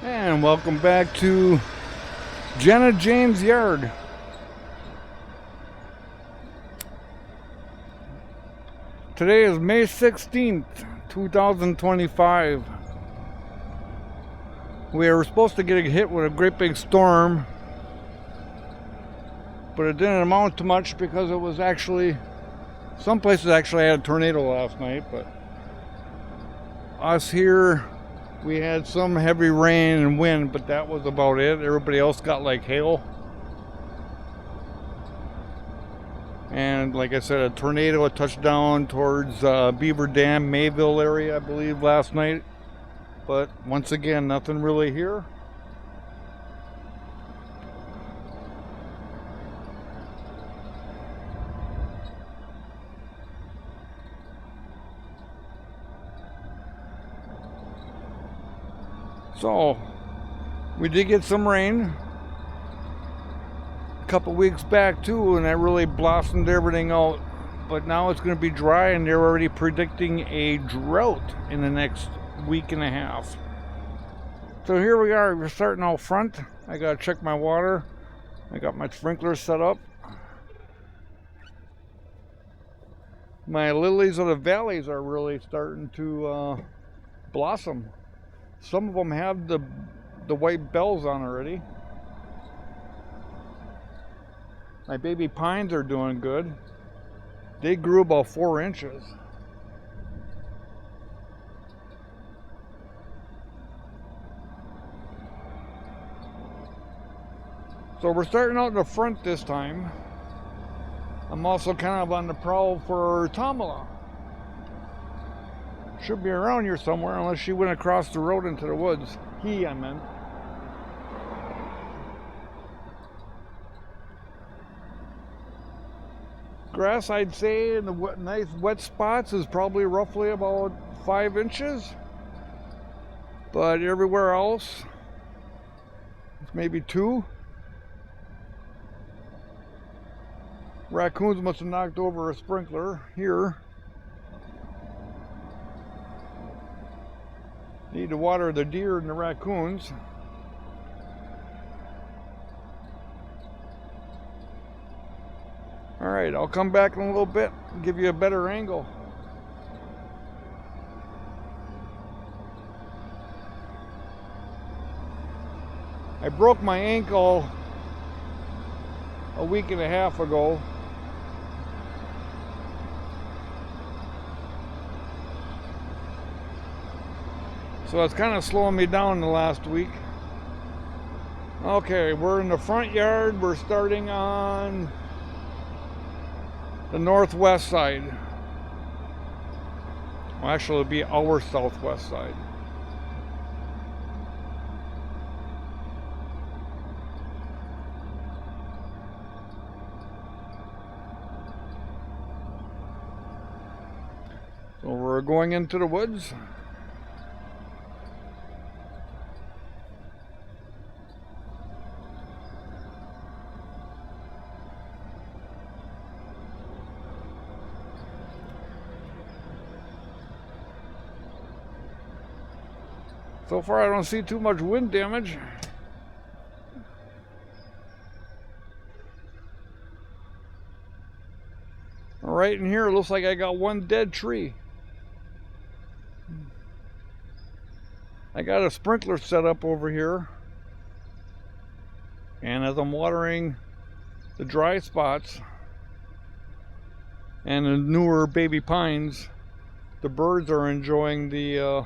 And welcome back to Jenna James' yard. Today is May 16th, 2025. We were supposed to get hit with a great big storm, but it didn't amount to much because it was actually, some places actually had a tornado last night, but us here, we had some heavy rain and wind, but that was about it. Everybody else got like hail. And like I said, a tornado touched down towards Beaver Dam, Mayville area, I believe, last night. But once again, nothing really here. So, we did get some rain a couple weeks back too, and that really blossomed everything out. But now it's going to be dry, and they're already predicting a drought in the next week and a half. So here we are, we're starting out front. I got to check my water. I got my sprinklers set up. My lilies of the valleys are really starting to blossom. Some of them have the white bells on already. My baby pines are doing good. They grew about 4 inches. So we're starting out in the front this time. I'm also kind of on the prowl for Tamala. Should be around here somewhere unless she went across the road into the woods. I meant. Grass, I'd say, in the nice wet spots is probably roughly about 5 inches. But everywhere else, it's maybe 2. Raccoons must have knocked over a sprinkler here. Need to water the deer and the raccoons. All right, I'll come back in a little bit and give you a better angle. I broke my ankle a week and a half ago. So it's kind of slowing me down the last week. Okay, we're in the front yard. We're starting on the northwest side. Well, actually, it'll be our southwest side. So we're going into the woods. So far, I don't see too much wind damage. Right in here, it looks like I got one dead tree. I got a sprinkler set up over here. And as I'm watering the dry spots and the newer baby pines, the birds are enjoying the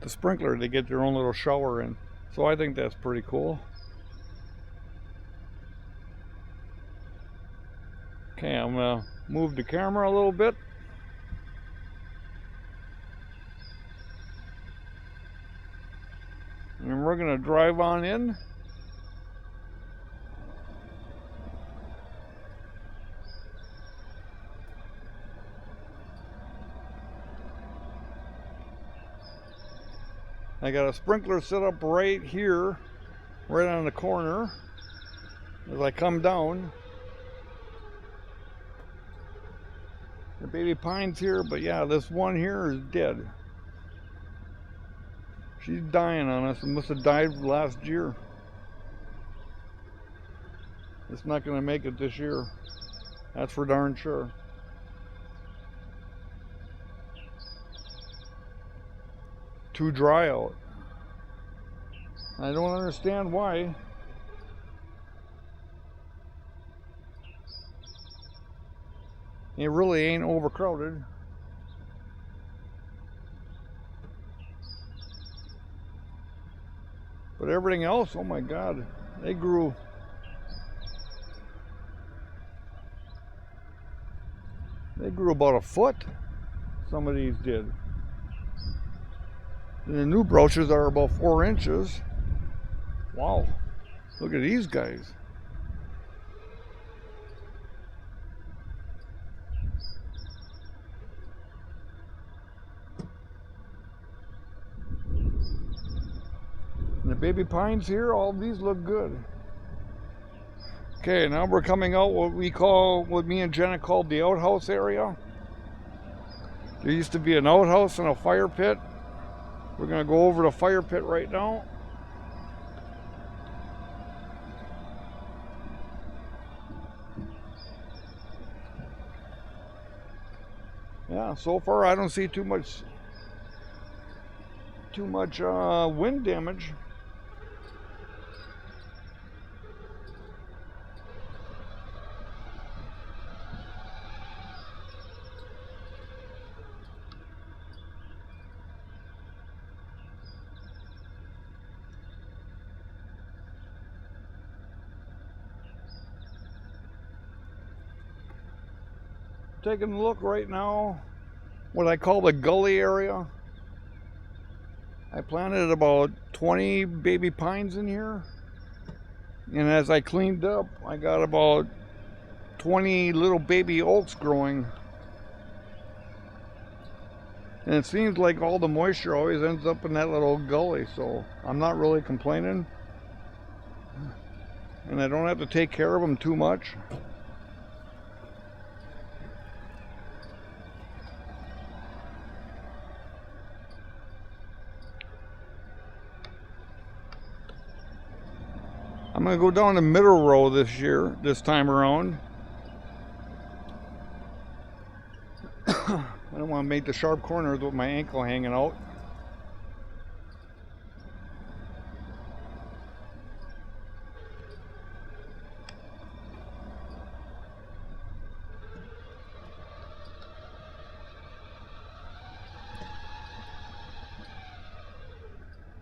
sprinkler. They get their own little shower in. So I think that's pretty cool. Okay, I'm gonna move the camera a little bit. And we're gonna drive on in. I got a sprinkler set up right here, right on the corner. As I come down, the baby pine's here, but yeah, this one here is dead. She's dying on us. It must have died last year. It's not going to make it this year. That's for darn sure. Too dry out. I don't understand why. It really ain't overcrowded. But everything else, oh my God, they grew. They grew about a foot. Some of these did. And the new brooches are about 4 inches. Wow, look at these guys. And the baby pines here, all of these look good. Okay, now we're coming out what me and Jenna called the outhouse area. There used to be an outhouse and a fire pit. We're gonna go over the fire pit right now. Yeah, so far I don't see too much wind damage. Taking a look right now, what I call the gully area. I planted about 20 baby pines in here, and as I cleaned up, I got about 20 little baby oaks growing. And it seems like all the moisture always ends up in that little gully, so I'm not really complaining. And I don't have to take care of them too much. I'm going to go down the middle row this time around. I don't want to make the sharp corners with my ankle hanging out.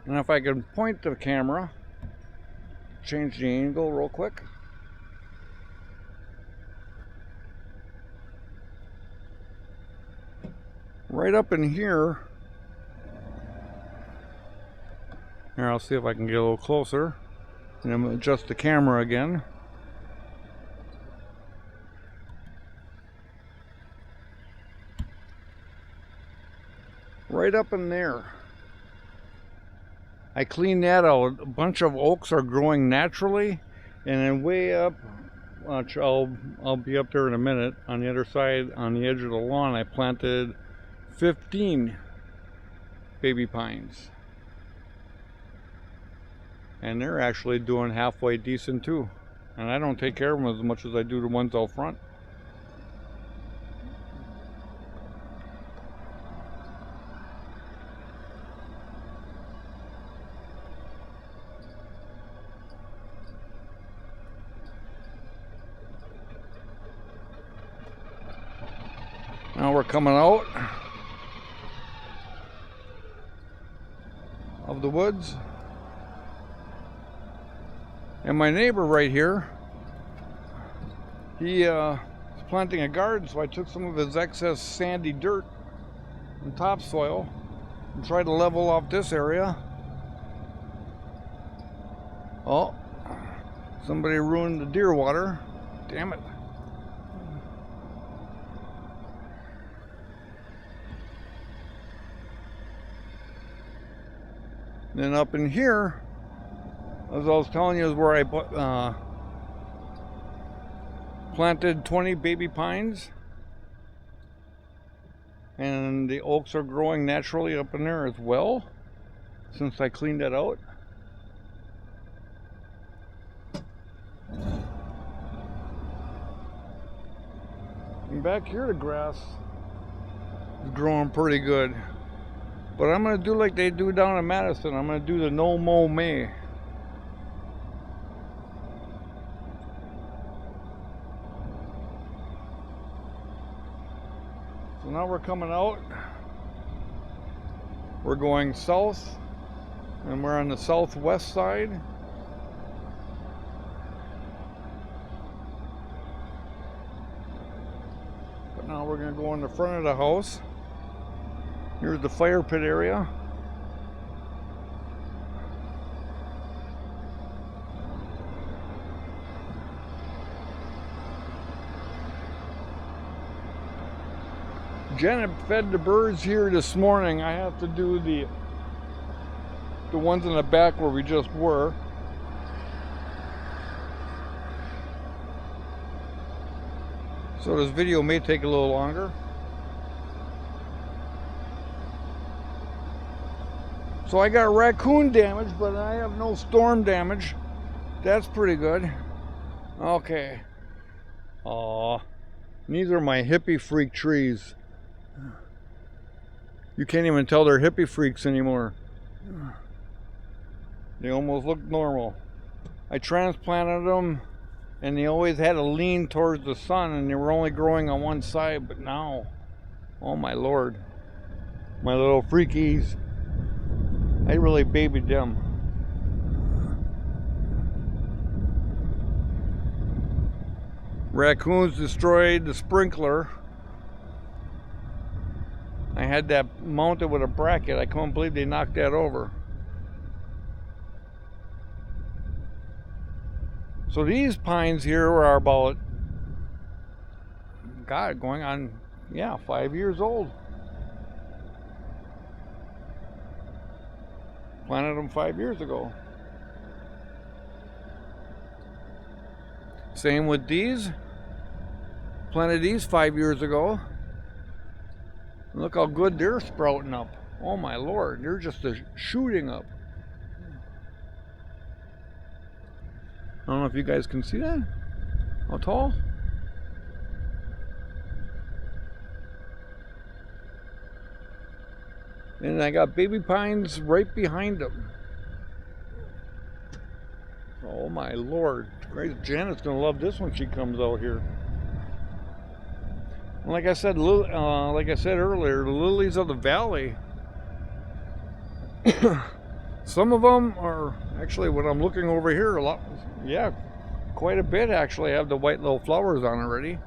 And if I can point the camera, change the angle real quick. Right up in here, I'll see if I can get a little closer, and I'm going to adjust the camera again. Right up in there, I cleaned that out. A bunch of oaks are growing naturally, and then way up, which I'll be up there in a minute, on the other side, on the edge of the lawn, I planted 15 baby pines. And they're actually doing halfway decent too. And I don't take care of them as much as I do the ones out front. Now we're coming out of the woods, and my neighbor right here, he is planting a garden, so I took some of his excess sandy dirt and topsoil and tried to level off this area. Oh, somebody ruined the deer water. Damn it. Then up in here, as I was telling you, is where I planted 20 baby pines. And the oaks are growing naturally up in there as well. since I cleaned that out. And back here the grass is growing pretty good. But I'm going to do like they do down in Madison. I'm going to do the no mow May. So now we're coming out. We're going south, and we're on the southwest side. But now we're going to go in the front of the house. Here's the fire pit area. Janet fed the birds here this morning. I have to do the ones in the back where we just were. So this video may take a little longer. So I got raccoon damage, but I have no storm damage. That's pretty good. Okay. Aw. These are my hippie freak trees. You can't even tell they're hippie freaks anymore. They almost look normal. I transplanted them, and they always had a lean towards the sun, and they were only growing on one side, but now, oh my lord, my little freakies, I really babied them. Raccoons destroyed the sprinkler. I had that mounted with a bracket. I couldn't believe they knocked that over. So these pines here are about, God, going on, yeah, 5 years old. Planted them 5 years ago. Same with these. Planted these 5 years ago. Look how good they're sprouting up. Oh my lord, they're just shooting up. I don't know if you guys can see that. How tall? And I got baby pines right behind them. Oh my lord. Great, Janet's gonna love this when she comes out here. Like I said earlier, the lilies of the valley. Some of them are actually, when I'm looking over here, a lot, yeah, quite a bit actually have the white little flowers on already.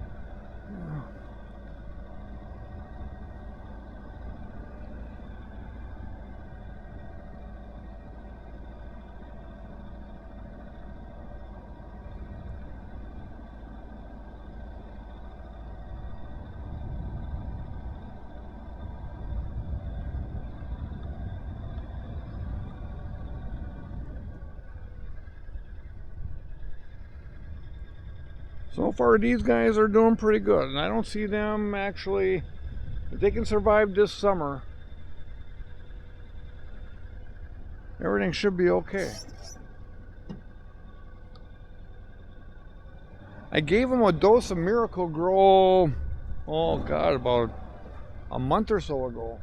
So far these guys are doing pretty good, and I don't see them actually, if they can survive this summer, everything should be okay. I gave them a dose of Miracle-Gro, oh god, about a month or so ago.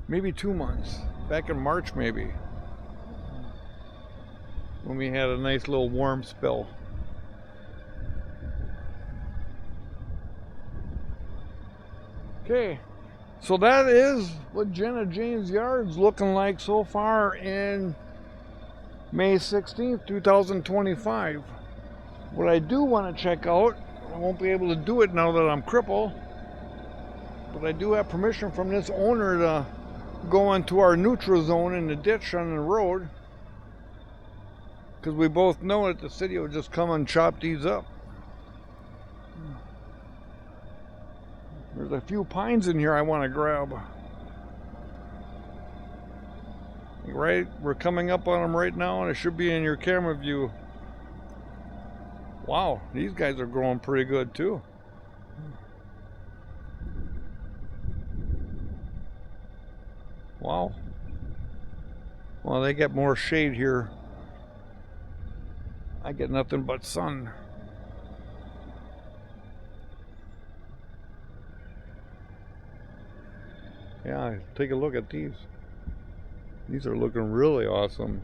Maybe 2 months, back in March maybe, when we had a nice little warm spell. Okay, so that is what Jenna Jane's yard's looking like so far in May 16th, 2025. What I do want to check out, I won't be able to do it now that I'm crippled, but I do have permission from this owner to go into our neutral zone in the ditch on the road, because we both know that the city will just come and chop these up. There's a few pines in here I want to grab. Right, we're coming up on them right now, and it should be in your camera view. Wow, these guys are growing pretty good too. Wow. Well, they get more shade here. I get nothing but sun. Yeah, take a look at these. These are looking really awesome.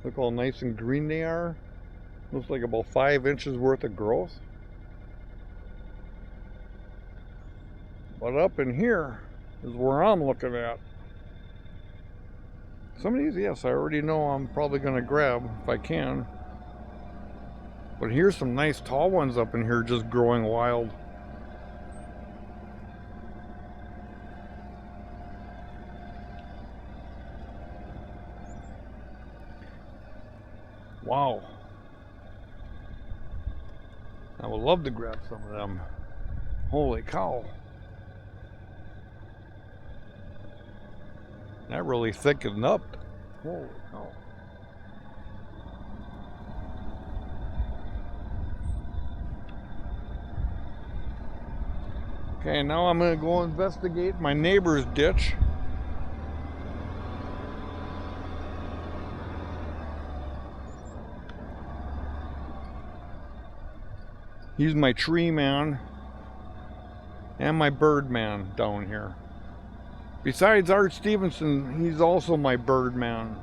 Look how nice and green they are. Looks like about 5 inches worth of growth. But up in here is where I'm looking at. Some of these, yes, I already know I'm probably going to grab if I can. But here's some nice tall ones up in here just growing wild. Wow. I would love to grab some of them. Holy cow. That really thickened up. Holy cow. Okay, now I'm going to go investigate my neighbor's ditch. He's my tree man and my bird man down here. Besides Art Stevenson, he's also my bird man.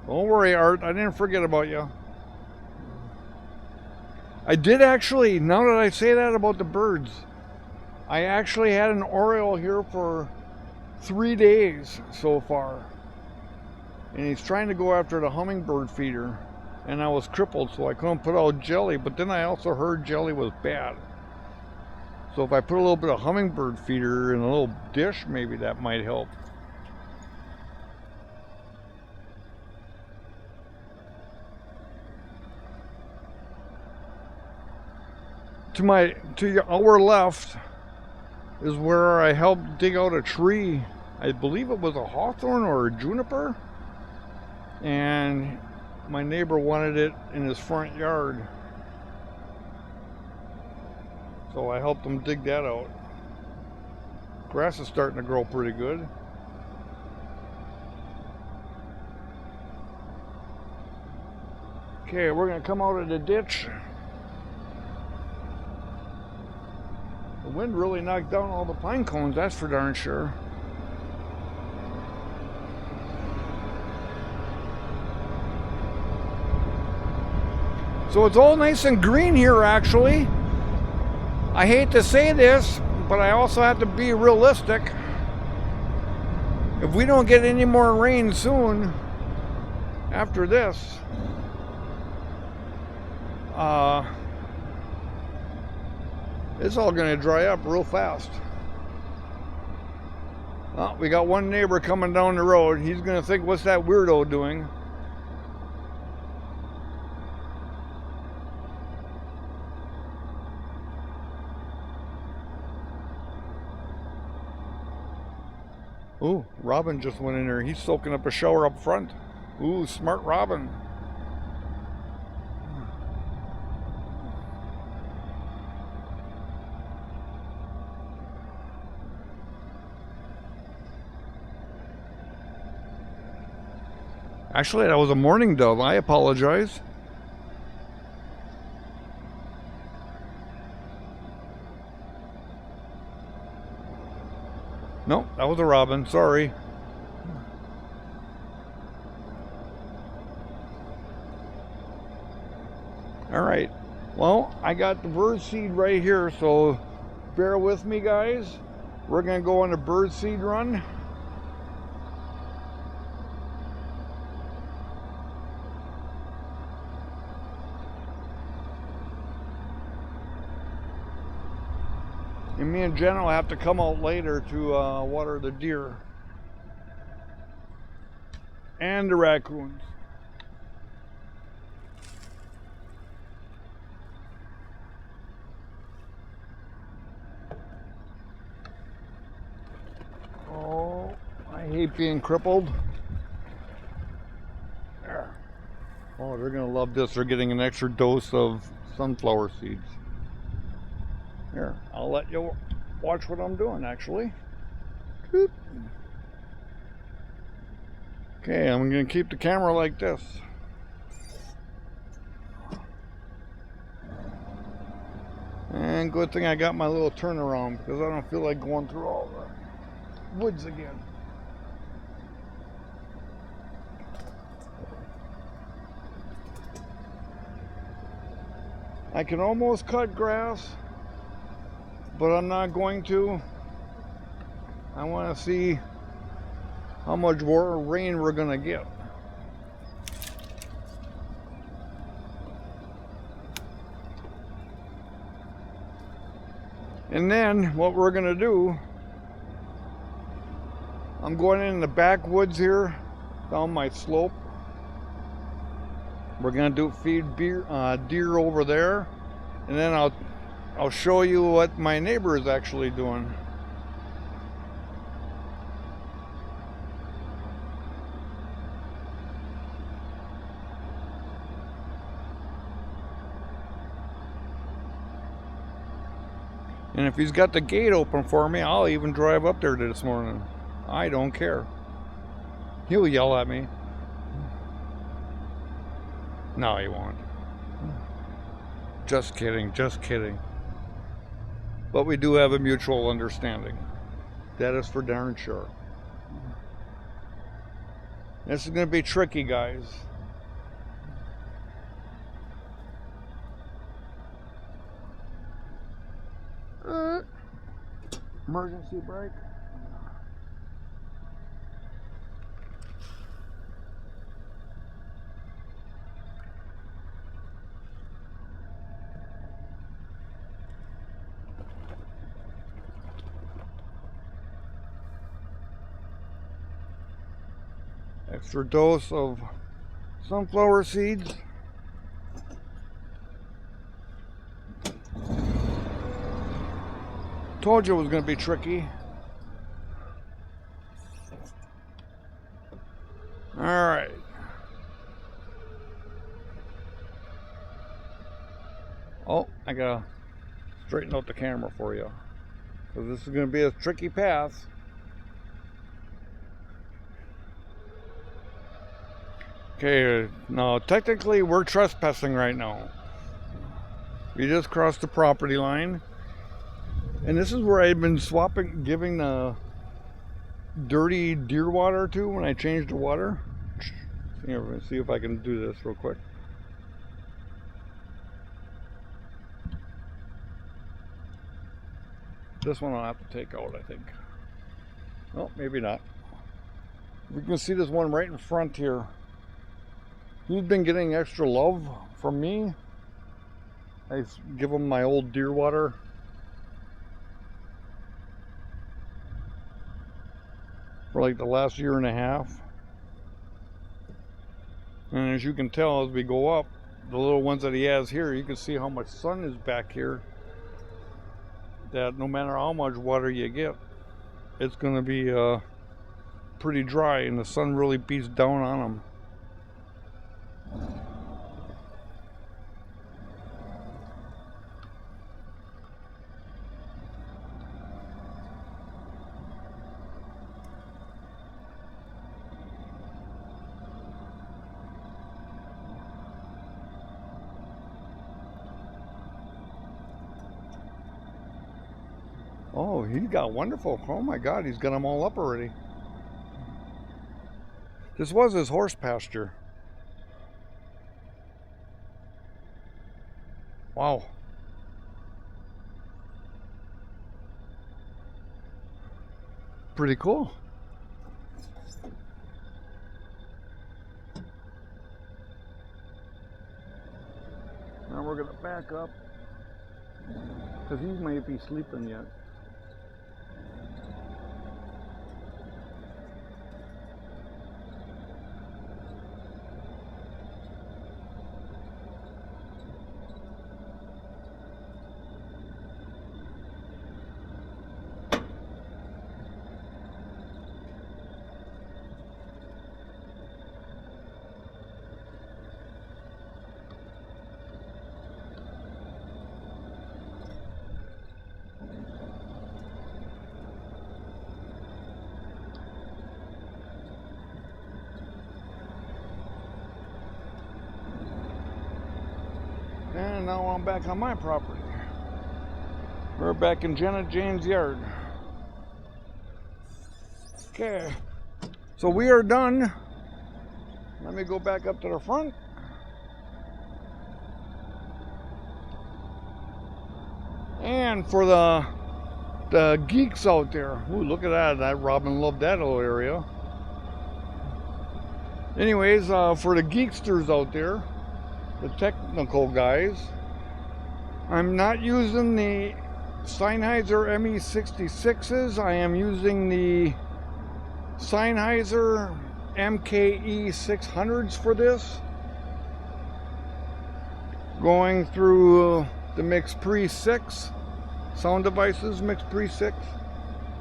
Don't worry, Art, I didn't forget about you. I did actually, now that I say that about the birds, I actually had an oriole here for 3 days so far. And he's trying to go after the hummingbird feeder. And I was crippled, so I couldn't put out jelly, but then I also heard jelly was bad. So if I put a little bit of hummingbird feeder in a little dish, maybe that might help. To our left is where I helped dig out a tree. I believe it was a hawthorn or a juniper. And my neighbor wanted it in his front yard. So I helped him dig that out. Grass is starting to grow pretty good. Okay, we're going to come out of the ditch. The wind really knocked down all the pine cones, that's for darn sure. So it's all nice and green here, actually. I hate to say this, but I also have to be realistic. If we don't get any more rain soon, after this, it's all going to dry up real fast. Well, we got one neighbor coming down the road. He's going to think, what's that weirdo doing? Ooh, Robin just went in there. He's soaking up a shower up front. Ooh, smart Robin. Actually, that was a mourning dove. I apologize. No, that was a robin. Sorry. All right. Well, I got the bird seed right here, so bear with me, guys. We're going to go on a bird seed run. And me and Jen will have to come out later to water the deer and the raccoons. Oh, I hate being crippled. There. Oh, they're gonna love this. They're getting an extra dose of sunflower seeds. Here, I'll let you watch what I'm doing actually. Boop. Okay, I'm going to keep the camera like this. And good thing I got my little turnaround because I don't feel like going through all the woods again. I can almost cut grass, but I'm not going to. I want to see how much more rain we're going to get. And then what we're going to do, I'm going in the backwoods here, down my slope. We're going to feed deer over there. And then I'll show you what my neighbor is actually doing. And if he's got the gate open for me, I'll even drive up there this morning. I don't care. He'll yell at me. No, he won't. Just kidding, just kidding. But we do have a mutual understanding. That is for darn sure. This is going to be tricky, guys. Emergency brake. Extra dose of sunflower seeds. Told you it was going to be tricky. All right. Oh, I gotta straighten out the camera for you, because this is going to be a tricky path. Okay, now technically we're trespassing right now. We just crossed the property line. And this is where I've been giving the dirty deer water to when I changed the water. Here, we're gonna see if I can do this real quick. This one I'll have to take out, I think. No, maybe not. You can see this one right in front here. He's been getting extra love from me. I give him my old deer water. For like the last year and a half. And as you can tell, as we go up, the little ones that he has here, you can see how much sun is back here. That no matter how much water you get, it's going to be pretty dry, and the sun really beats down on them. Oh, he got wonderful. Oh my God, he's got them all up already. This was his horse pasture. Wow. Pretty cool. Now we're gonna back up, because he might be sleeping yet. And now I'm back on my property. We're back in Jenna Jane's yard. Okay, so we are done. Let me go back up to the front. And for the geeks out there, ooh, look at that. That Robin loved that little area. Anyways, for the geeksters out there, the technical guys, I'm not using the Sennheiser ME66s. I am using the Sennheiser MKE 600s for this. Going through the MixPre 6 sound devices, MixPre 6,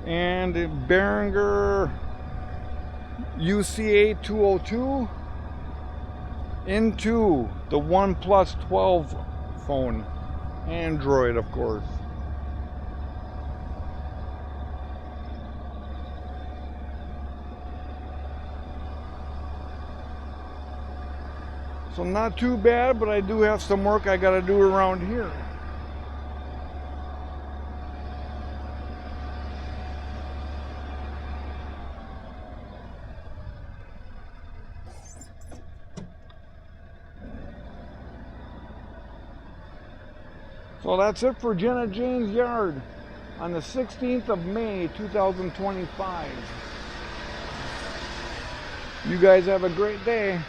and the Behringer UCA 202 into the OnePlus 12 phone, Android of course. So not too bad, but I do have some work I gotta do around here. So that's it for Jenna Jane's yard on the 16th of May 2025. You guys have a great day.